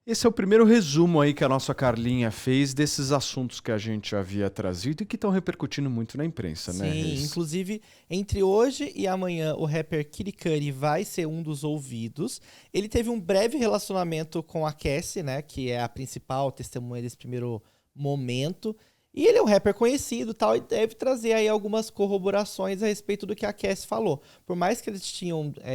Esse é o primeiro resumo aí que a nossa Carlinha fez desses assuntos que a gente havia trazido e que estão repercutindo muito na imprensa, né, Sim, Reis? inclusive, entre hoje e amanhã, o rapper Kid Cudi vai ser um dos ouvidos. Ele teve um breve relacionamento com a Cassie, né, que é a principal testemunha desse primeiro momento. E ele é um rapper conhecido e tal, e deve trazer aí algumas corroborações a respeito do que a Cassie falou. Por mais que eles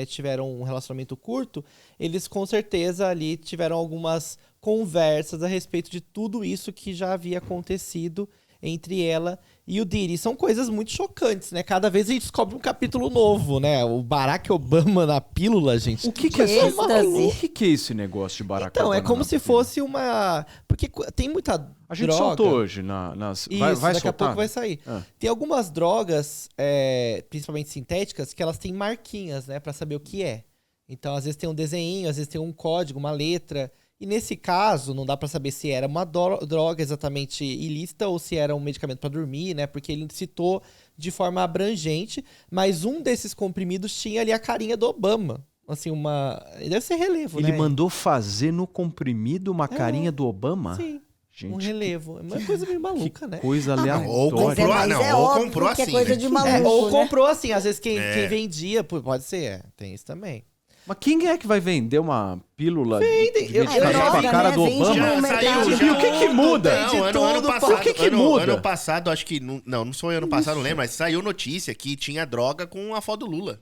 tiveram um relacionamento curto, eles com certeza ali tiveram algumas conversas a respeito de tudo isso que já havia acontecido entre ela e o Diddy. São coisas muito chocantes, né? Cada vez a gente descobre um capítulo novo, né? O Barack Obama na pílula, gente. O que é esse negócio de Barack Então, Obama? é como na se pílula? fosse uma... Porque tem muita A gente droga. soltou hoje nas... Isso, vai daqui soltar? a pouco vai sair. Ah. Tem algumas drogas, principalmente sintéticas, que elas têm marquinhas, né? Pra saber o que é. Então, às vezes tem um desenho, às vezes tem um código, uma letra. E nesse caso, não dá pra saber se era uma droga exatamente ilícita ou se era um medicamento pra dormir, né? Porque ele citou de forma abrangente, mas um desses comprimidos tinha ali a carinha do Obama. Assim, deve ser relevo, né? Ele mandou fazer no comprimido uma carinha do Obama? Sim, Gente, um relevo. É uma coisa meio maluca, né? coisa aleatória. Ou comprou, mas é ou óbvio comprou que é assim, coisa né? de maluco, Ou né? comprou assim, às vezes quem vendia, pode ser, tem isso também. Mas quem é que vai vender uma pílula de eu- medicamento droga, pra cara né? do Vende Obama? no mercado. E o que muda? Não, ano passado, O que muda? Ano passado, acho que... Não foi ano passado, não lembro, mas saiu notícia que tinha droga com a foto do Lula.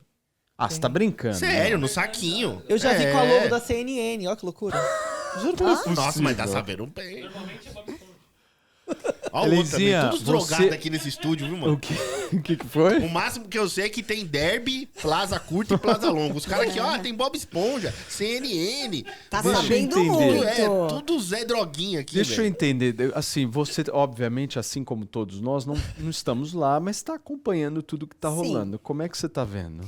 Ah, você tá brincando? Sério, no saquinho. Eu já vi com a logo da CNN, ó que loucura. Juro pra você. Nossa, mas tá sabendo bem. Ó, Elisinha, outra, todos drogados aqui nesse estúdio, viu, mano? O que foi? O máximo que eu sei é que tem Derby, Plaza Curta e Plaza Longa. Os caras aqui, ó, tem Bob Esponja, CNN. Tá Deixa eu sabendo entender. muito. Tudo Zé Droguinha aqui, Deixa eu velho. entender. Assim, você, obviamente, assim como todos nós, não estamos lá, mas está acompanhando tudo que tá Sim. rolando. Como é que você tá vendo?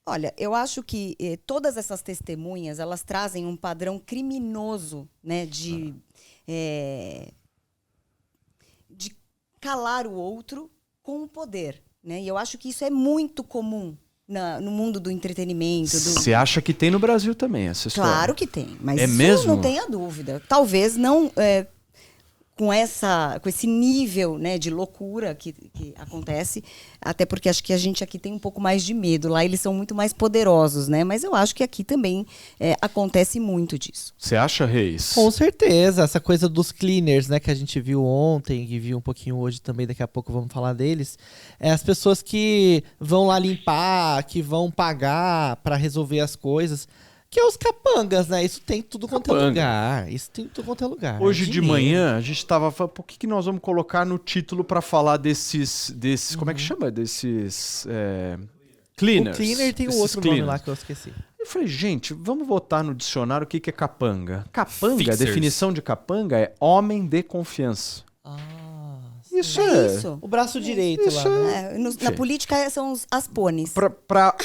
Olha, eu acho que todas essas testemunhas, elas trazem um padrão criminoso, né, de calar o outro com o poder, né? E eu acho que isso é muito comum no mundo do entretenimento. Você acha que tem no Brasil também essa história? Claro que tem, mas É isso mesmo? não tenha dúvida. Talvez não com esse nível, né, de loucura que acontece, até porque acho que a gente aqui tem um pouco mais de medo. Lá eles são muito mais poderosos, né? Mas eu acho que aqui também acontece muito disso. Você acha, Reis? Com certeza, essa coisa dos cleaners, né, que a gente viu ontem e viu um pouquinho hoje também, daqui a pouco vamos falar deles. As pessoas que vão lá limpar, que vão pagar pra resolver as coisas, que é os capangas, né? Isso tem tudo quanto é Capanga. lugar. Isso tem tudo quanto é lugar. Hoje de Dinheiro. manhã a gente tava falando, por que nós vamos colocar no título pra falar desses como é que chama? Desses cleaners. O cleaner tem um Esses outro cleaners. nome lá que eu esqueci. Eu falei, gente, vamos botar no dicionário o que é capanga. Capanga, Fixers. a definição de capanga é homem de confiança. Isso É é. isso. O braço direito Isso lá, né? Na política são as pones. Pra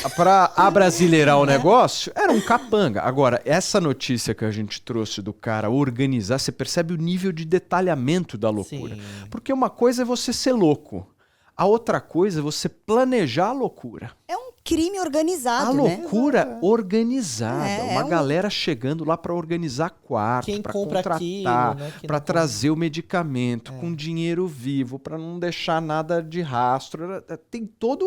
abrasileirar o negócio, era um capanga. Agora, essa notícia que a gente trouxe do cara organizar, você percebe o nível de detalhamento da loucura. Sim. Porque uma coisa é você ser louco. A outra coisa é você planejar a loucura. É um crime organizado, A né? loucura organizada. É, Uma é um- galera chegando lá para organizar quarto, Quem para compra contratar, aquilo, né? Quem para não trazer o medicamento com dinheiro vivo, para não deixar nada de rastro. Tem toda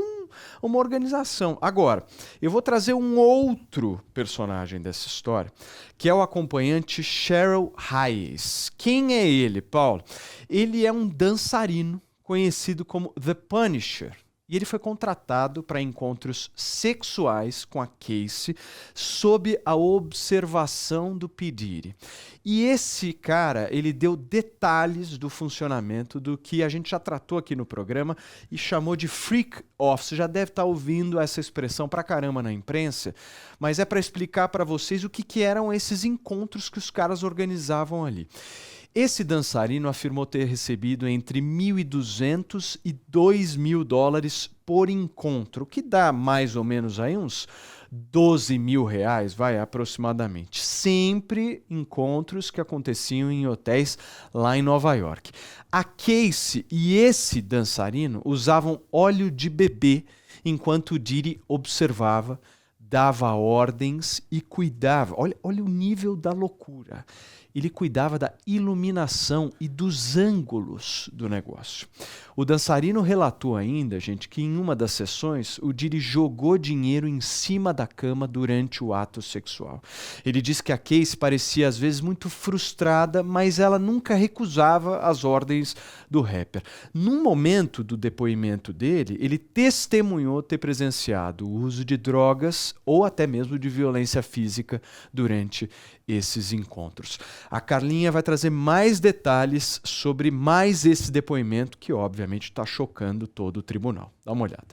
uma organização. Agora, eu vou trazer um outro personagem dessa história, que é o acompanhante Cheryl Hayes. Quem é ele, Paulo? Ele é um dançarino conhecido como The Punisher. E ele foi contratado para encontros sexuais com a Casey sob a observação do P. Diddy. E esse cara, ele deu detalhes do funcionamento do que a gente já tratou aqui no programa e chamou de freak off. Você já deve estar ouvindo essa expressão pra caramba na imprensa, mas é para explicar para vocês o que eram esses encontros que os caras organizavam ali. Esse dançarino afirmou ter recebido entre $1.200 e $2.000 por encontro, o que dá mais ou menos aí uns R$12.000, vai, aproximadamente. Sempre encontros que aconteciam em hotéis lá em Nova York. A Casey e esse dançarino usavam óleo de bebê enquanto o Diddy observava, dava ordens e cuidava. Olha o nível da loucura. ele cuidava da iluminação e dos ângulos do negócio. O dançarino relatou ainda, gente, que em uma das sessões o Didi jogou dinheiro em cima da cama durante o ato sexual. Ele disse que a Casey parecia às vezes muito frustrada, mas ela nunca recusava as ordens do rapper. Num momento do depoimento dele, ele testemunhou ter presenciado o uso de drogas ou até mesmo de violência física durante esses encontros. A Carlinha vai trazer mais detalhes sobre mais esse depoimento que, obviamente, está chocando todo o tribunal. Dá uma olhada.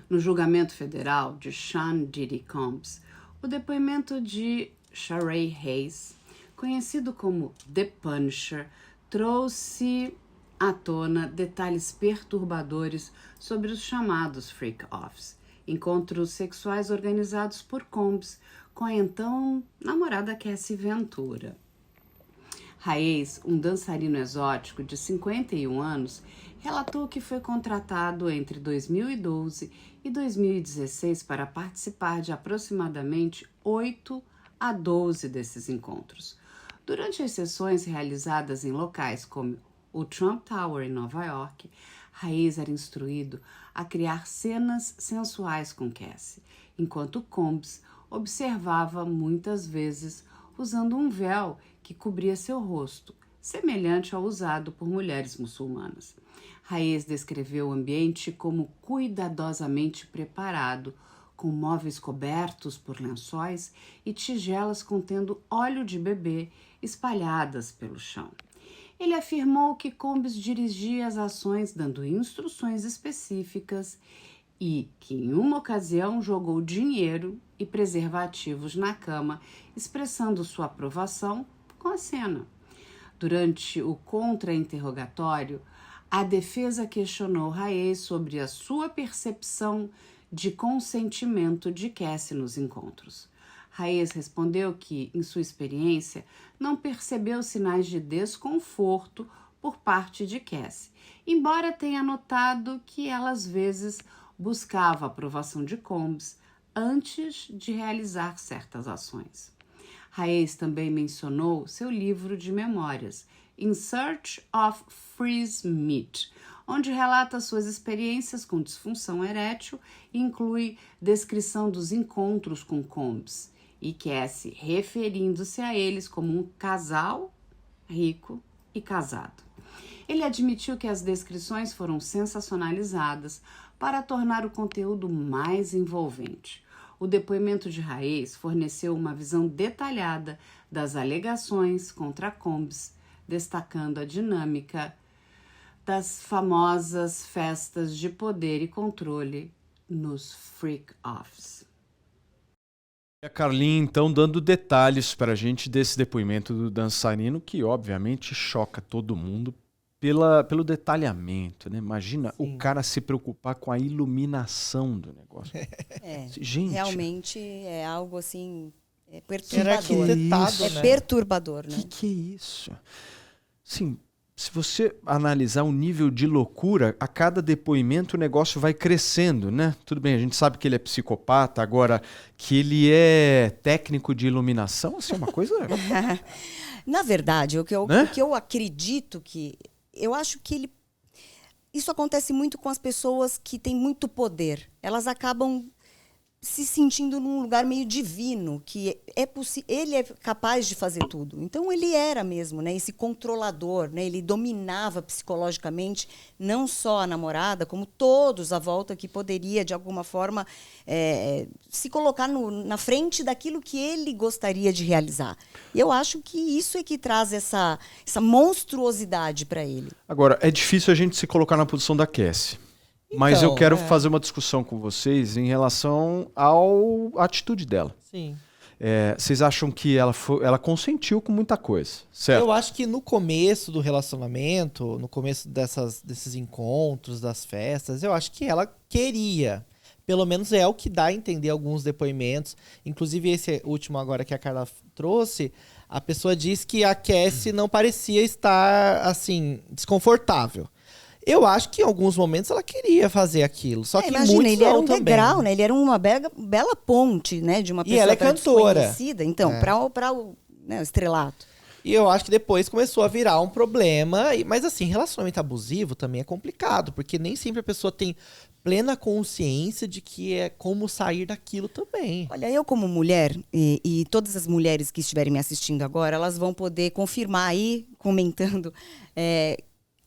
No julgamento federal de Sean Diddy Combs, o depoimento de Sharray Hayes, conhecido como The Punisher, trouxe à tona detalhes perturbadores sobre os chamados freak-offs, encontros sexuais organizados por Combs com a então namorada Cassie Ventura. Hayes, um dançarino exótico de 51 anos, relatou que foi contratado entre 2012 e 2016 para participar de aproximadamente 8 a 12 desses encontros. Durante as sessões realizadas em locais como o Trump Tower em Nova York, Hayes era instruído a criar cenas sensuais com Cassie, enquanto Combs observava muitas vezes usando um véu que cobria seu rosto, semelhante ao usado por mulheres muçulmanas. Hayes descreveu o ambiente como cuidadosamente preparado, com móveis cobertos por lençóis e tigelas contendo óleo de bebê espalhadas pelo chão. Ele afirmou que Combs dirigia as ações dando instruções específicas e que em uma ocasião jogou dinheiro e preservativos na cama, expressando sua aprovação com a cena. Durante o contra-interrogatório, a defesa questionou Hayes sobre a sua percepção de consentimento de Cassie nos encontros. Hayes respondeu que, em sua experiência, não percebeu sinais de desconforto por parte de Cassie, embora tenha notado que ela às vezes buscava a aprovação de Combs antes de realizar certas ações. Hayes também mencionou seu livro de memórias, In Search of Freeze Meat, onde relata suas experiências com disfunção erétil e inclui descrição dos encontros com Combs e Cassie, referindo-se a eles como um casal rico e casado. Ele admitiu que as descrições foram sensacionalizadas para tornar o conteúdo mais envolvente. O depoimento de Hayes forneceu uma visão detalhada das alegações contra Combs, destacando a dinâmica das famosas festas de poder e controle nos freak-offs. A Carlinha, então, dando detalhes para a gente desse depoimento do dançarino, que obviamente choca todo mundo pelo detalhamento, né? Imagina o cara se preocupar com a iluminação do negócio. Gente, realmente é algo assim Era perturbador. arquitetado, É né? perturbador, né? que é isso? Sim, se você analisar o nível de loucura, a cada depoimento o negócio vai crescendo, né? Tudo bem, a gente sabe que ele é psicopata, agora que ele é técnico de iluminação, assim, é uma coisa... Na verdade, o que eu acredito que... Eu acho que isso acontece muito com as pessoas que têm muito poder. Elas acabam se sentindo num lugar meio divino, que ele é capaz de fazer tudo. Então, ele era mesmo, né, esse controlador, né, ele dominava psicologicamente não só a namorada, como todos à volta que poderia, de alguma forma, se colocar na frente daquilo que ele gostaria de realizar. Eu acho que isso é que traz essa monstruosidade para ele. Agora, é difícil a gente se colocar na posição da Cassie. Mas eu quero fazer uma discussão com vocês em relação à atitude dela. Sim. Vocês acham que ela consentiu com muita coisa, certo? Eu acho que no começo do relacionamento, no começo desses encontros, das festas, eu acho que ela queria. Pelo menos é o que dá a entender alguns depoimentos. Inclusive esse último agora que a Carla trouxe, a pessoa diz que a Cassie não parecia estar, assim, desconfortável. Eu acho que em alguns momentos ela queria fazer aquilo, só que imagina, muitos ele era não um também. degrau, né? Ele era uma bela ponte, né? De uma pessoa ela é cantora. desconhecida. Então, para o estrelato. E eu acho que depois começou a virar um problema. Mas assim, relacionamento abusivo também é complicado, porque nem sempre a pessoa tem plena consciência de que é como sair daquilo também. Olha, eu como mulher, e todas as mulheres que estiverem me assistindo agora, elas vão poder confirmar aí, comentando,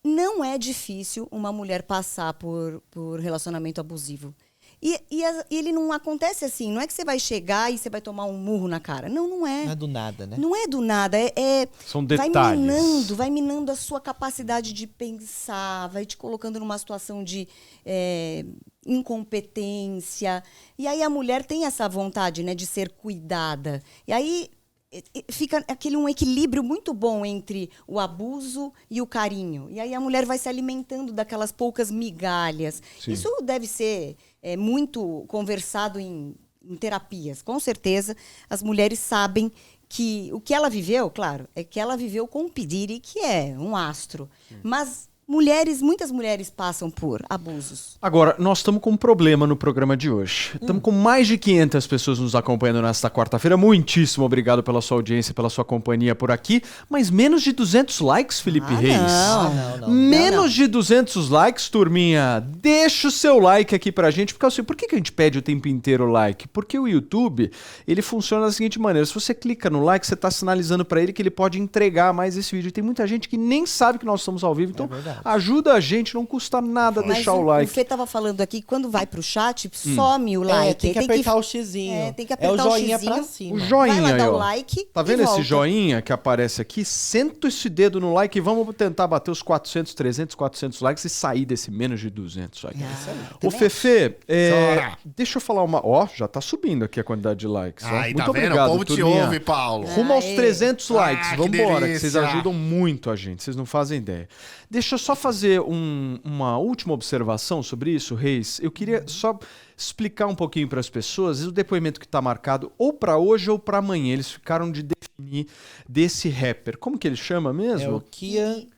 não é difícil uma mulher passar por relacionamento abusivo. E ele não acontece assim, não é que você vai chegar e você vai tomar um murro na cara. Não é. Não é do nada, né? Não é do nada, São detalhes. vai minando a sua capacidade de pensar, vai te colocando numa situação de incompetência. E aí a mulher tem essa vontade, né, de ser cuidada. E aí fica um equilíbrio muito bom entre o abuso e o carinho. E aí a mulher vai se alimentando daquelas poucas migalhas. Sim. Isso deve ser muito conversado em terapias. Com certeza, as mulheres sabem que o que ela viveu, claro, é que ela viveu com o P. Diddy, que é um astro. Mas muitas mulheres passam por abusos. Agora, nós estamos com um problema no programa de hoje. Estamos com mais de 500 pessoas nos acompanhando nesta quarta-feira. Muitíssimo obrigado pela sua audiência, pela sua companhia por aqui. Mas menos de 200 likes, Felipe Reis. Não. Menos de 200 likes, turminha. Deixa o seu like aqui pra gente. Porque assim, por que a gente pede o tempo inteiro like? Porque o YouTube, ele funciona da seguinte maneira. Se você clica no like, você está sinalizando pra ele que ele pode entregar mais esse vídeo. E tem muita gente que nem sabe que nós estamos ao vivo. Então, ajuda a gente, não custa nada deixar o like. O Fê tava falando aqui que quando vai pro chat, some o like. Tem que apertar o xizinho. Tem que apertar o joinha pra cima. O joinha vai lá aí, dar ó. o like. Tá vendo e esse volta. joinha que aparece aqui? Senta esse dedo no like e vamos tentar bater os 400, 300, 400 likes e sair desse menos de 200 aqui. Ô, Fefe, deixa eu falar uma... Ó, já tá subindo aqui a quantidade de likes. Ó. Aí, Muito tá vendo? obrigado, O povo te turminha. ouve, Paulo. Rumo aos 300 likes. que Vambora, que delícia. vocês ajudam muito a gente. Vocês não fazem ideia. Deixa eu só fazer uma última observação sobre isso, Reis. Eu queria só explicar um pouquinho para as pessoas o depoimento que está marcado ou para hoje ou para amanhã. Eles ficaram de definir desse rapper. Como que ele chama mesmo? É o Kid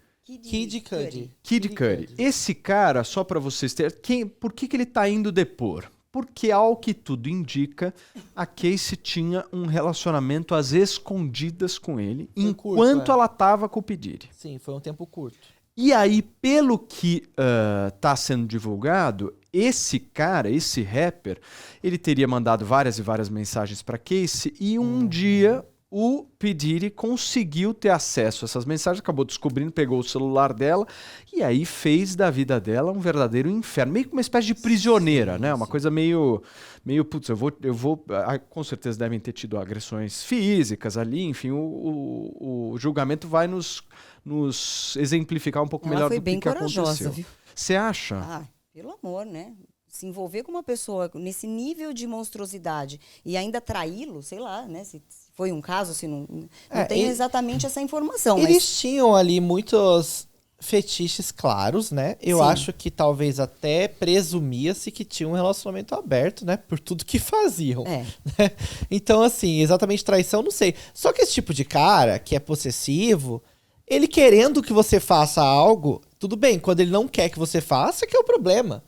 Cudi. Kid Cudi. Esse cara, só para vocês terem... Por que ele tá indo depor? Porque, ao que tudo indica, a Casey tinha um relacionamento às escondidas com ele, enquanto ela tava com o P. Diddy. Sim, foi um tempo curto. E aí, pelo que tá sendo divulgado, esse cara, esse rapper, ele teria mandado várias e várias mensagens para Casey e um dia o P. Diddy conseguiu ter acesso a essas mensagens, acabou descobrindo, pegou o celular dela e aí fez da vida dela um verdadeiro inferno, meio que uma espécie de prisioneira, né? Uma coisa meio, putz, eu vou, com certeza devem ter tido agressões físicas ali, enfim, o julgamento vai nos exemplificar um pouco melhor do que aconteceu. Ela foi bem corajosa, viu? Você acha? Ah, pelo amor, né? Se envolver com uma pessoa nesse nível de monstruosidade e ainda traí-lo, sei lá, né? Se foi um caso, se não tenho exatamente essa informação. Eles tinham ali muitos fetiches claros, né? Eu Sim. acho que talvez até presumia-se que tinha um relacionamento aberto, né? Por tudo que faziam. É. Né? Então, assim, exatamente traição, não sei. Só que esse tipo de cara, que é possessivo, ele querendo que você faça algo, tudo bem. Quando ele não quer que você faça, que é o problema.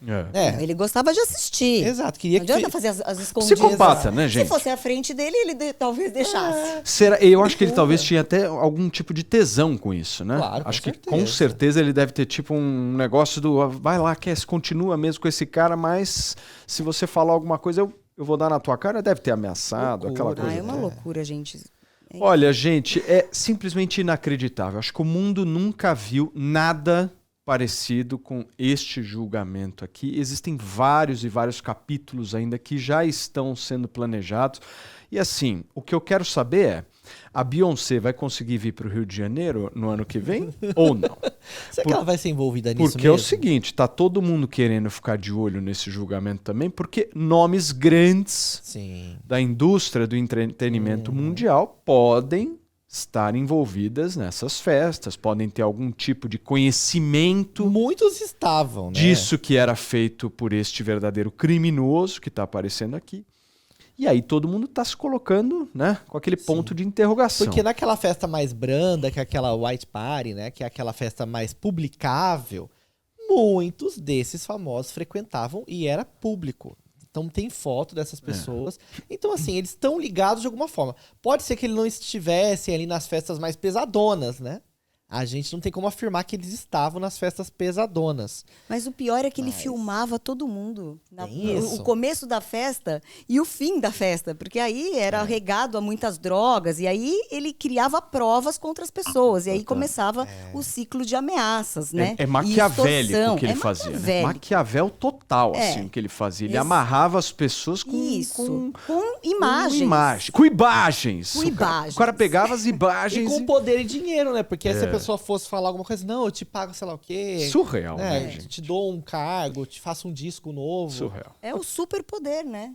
Ele gostava de assistir. Exato. Queria Não que... adianta fazer as escondidas. Psicopata, né, gente? Se fosse à frente dele, ele talvez deixasse. Eu acho que ele talvez tinha até algum tipo de tesão com isso, né? Claro, com acho que certeza. com certeza ele deve ter tipo um negócio do vai lá, Cass, continua mesmo com esse cara, mas se você falar alguma coisa, eu vou dar na tua cara. Deve ter ameaçado, aquela coisa. É uma loucura, gente. Olha, gente, é simplesmente inacreditável. Acho que o mundo nunca viu nada parecido com este julgamento aqui. Existem vários e vários capítulos ainda que já estão sendo planejados. E assim, o que eu quero saber é, a Beyoncé vai conseguir vir para o Rio de Janeiro no ano que vem ou não? Será que ela vai ser envolvida nisso Porque mesmo? é o seguinte, tá todo mundo querendo ficar de olho nesse julgamento também, porque nomes grandes Sim. da indústria do entretenimento mundial podem estar envolvidas nessas festas, podem ter algum tipo de conhecimento Muitos estavam, né? disso que era feito por este verdadeiro criminoso que está aparecendo aqui. E aí todo mundo está se colocando, né, com aquele ponto de interrogação. Porque naquela festa mais branda, que é aquela white party, né? Que é aquela festa mais publicável, muitos desses famosos frequentavam e era público. Então tem foto dessas pessoas. Então, assim, eles estão ligados de alguma forma. Pode ser que ele não estivesse ali nas festas mais pesadonas, né? A gente não tem como afirmar que eles estavam nas festas pesadonas. Mas o pior é que ele filmava todo mundo. Tem isso. O começo da festa e o fim da festa. Porque aí era regado a muitas drogas. E aí ele criava provas contra as pessoas. E aí começava o ciclo de ameaças, né? É E maquiavélico extorsão. o que ele É fazia. Né? maquiavélico. Maquiavel total, assim, o que ele fazia. Ele amarrava as pessoas com... Isso. Com Com imagens. com imagens. Com imagens. O cara pegava as E imagens com poder e dinheiro, né? Porque se a pessoa fosse falar alguma coisa, não, eu te pago sei lá o quê. Surreal, né? né, gente? Te dou um cargo, te faço um disco novo. Surreal. É o superpoder, né?